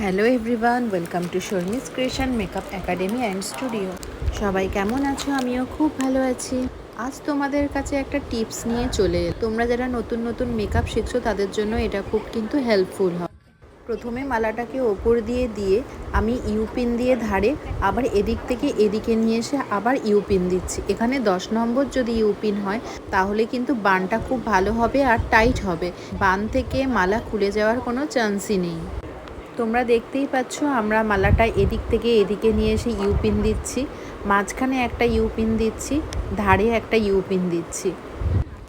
Hello everyone, welcome to Sharmi's creation makeup academy and studio. সবাই কেমন আছো? আমিও খুব ভালো আছি। আজ তোমাদের কাছে একটা টিপস নিয়ে চলে এলাম। তোমরা যারা নতুন নতুন মেকআপ শিখছো তাদের জন্য এটা খুব কিন্তু হেল্পফুল হয়। প্রথমে মালাটাকে ওপর দিয়ে আমি ইউপিন দিয়ে ধারে আবার এদিক থেকে এদিকে নিয়ে এসে আবার ইউপিন দিচ্ছি। এখানে 10 নম্বর যদি ইউপিন হয় তাহলে কিন্তু বানটা খুব ভালো হবে আর টাইট হবে। বান থেকে মালা খুলে যাওয়ার কোনো চান্সই নেই। তোমরা দেখতেই পাচ্ছ আমরা মালাটা এদিক থেকে এদিকে নিয়ে এসে ইউপিন দিচ্ছি, মাঝখানে একটা ইউপিন দিচ্ছি, ধারে একটা ইউপিন দিচ্ছি।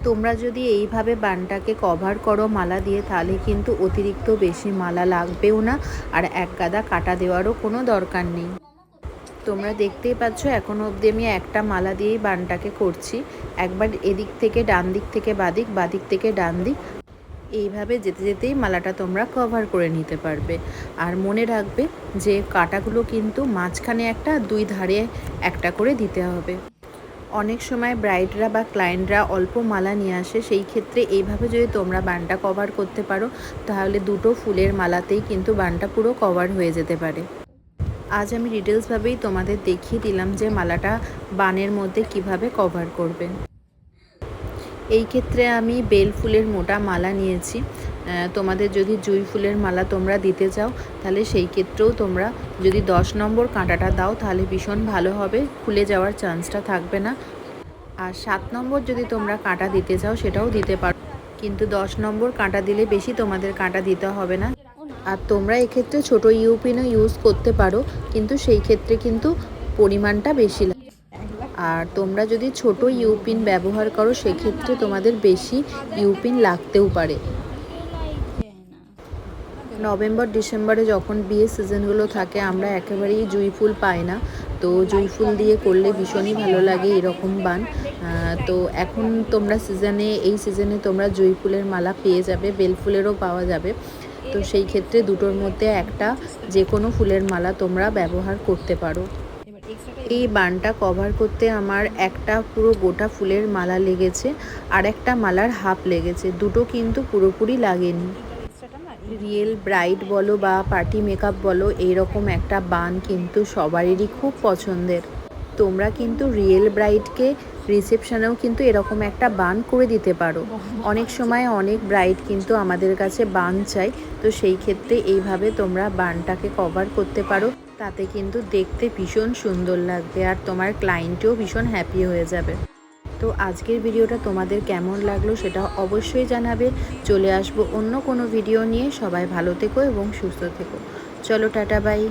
তোমরা যদি এইভাবে বানটাকে কভার করো মালা দিয়ে তাহলে কিন্তু অতিরিক্ত বেশি মালা লাগবেও না, আর এক গাদা কাটা দেওয়ারও কোনো দরকার নেই। তোমরা দেখতেই পাচ্ছ এখনও অবধি আমি একটা মালা দিয়েই বানটাকে করছি। একবার এদিক থেকে ডান দিক থেকে বাদিক, বাদিক থেকে ডান দিক, এইভাবে যেতে যেতেই মালাটা তোমরা কভার করে নিতে পারবে। আর মনে রাখবে যে কাটাগুলো কিন্তু মাঝখানে একটা, দুই ধারে একটা করে দিতে হবে। অনেক সময় ব্রাইডরা বা ক্লায়েন্টরা অল্প মালা নিয়ে আসে, সেই ক্ষেত্রে এইভাবে যদি তোমরা বানটা কভার করতে পারো তাহলে দুটো ফুলের মালাতেই কিন্তু বানটা পুরো কভার হয়ে যেতে পারে। আজ আমি ডিটেলসভাবেই তোমাদের দেখিয়ে দিলাম যে মালাটা বানের মধ্যে কিভাবে কভার করবে। এই ক্ষেত্রে আমি বেল ফুলের মোটা মালা নিয়েছি। তোমাদের যদি জুঁই ফুলের মালা তোমরা দিতে চাও তাহলে সেই ক্ষেত্রেও তোমরা যদি 10 নম্বর কাঁটাটা দাও তাহলে ভীষণ ভালো হবে, খুলে যাওয়ার চান্সটা থাকবে না। আর 7 নম্বর যদি তোমরা কাঁটা দিতে চাও সেটাও দিতে পারো, কিন্তু 10 নম্বর কাঁটা দিলে বেশি তোমাদের কাঁটা দিতে হবে না। আর তোমরা এক্ষেত্রে ছোটো ইউপিনও ইউজ করতে পারো, কিন্তু সেই ক্ষেত্রে কিন্তু পরিমাণটা বেশি লাগে। আর তোমরা যদি ছোট ইউপিন ব্যবহার করো সেক্ষেত্রে তোমাদের বেশি ইউপিন লাগতেও পারে। নভেম্বর ডিসেম্বরে যখন বিয়ের সিজনগুলো থাকে আমরা একেবারেই জুঁই ফুল পাই না, তো জুঁই ফুল দিয়ে করলে ভীষণই ভালো লাগে এরকম বান। তো এখন তোমরা এই সিজনে তোমরা জুঁই ফুলের মালা পেয়ে যাবে, বেল ফুলেরও পাওয়া যাবে। তো সেই ক্ষেত্রে দুটোর মধ্যে একটা যে কোনো ফুলের মালা তোমরা ব্যবহার করতে পারো। এই বানটা কভার করতে আমার একটা পুরো গোটা ফুলের মালা লেগেছে, আর একটা মালার হাফ লেগেছে, দুটো কিন্তু পুরোপুরি লাগেনি। রিয়েল ব্রাইড বলো বা পার্টি মেকআপ বলো, এইরকম একটা বান কিন্তু সবারই খুব পছন্দের। তোমরা কিন্তু রিয়েল ব্রাইডকে রিসেপশনেও কিন্তু এরকম একটা বান করে দিতে পারো। অনেক সময় অনেক ব্রাইড কিন্তু আমাদের কাছে বান চাই, তো সেই ক্ষেত্রে এইভাবে তোমরা বানটাকে কভার করতে পারো। তাতে কিন্তু দেখতে ভীষণ সুন্দর লাগবে আর তোমার ক্লায়েন্টও ভীষণ হ্যাপি হয়ে যাবে। তো আজকের ভিডিওটা তোমাদের কেমন লাগলো সেটা অবশ্যই জানাবে। চলে আসবো অন্য কোনো ভিডিও নিয়ে। সবাই ভালো থেকো এবং সুস্থ থেকো। চলো টাটা, বাই।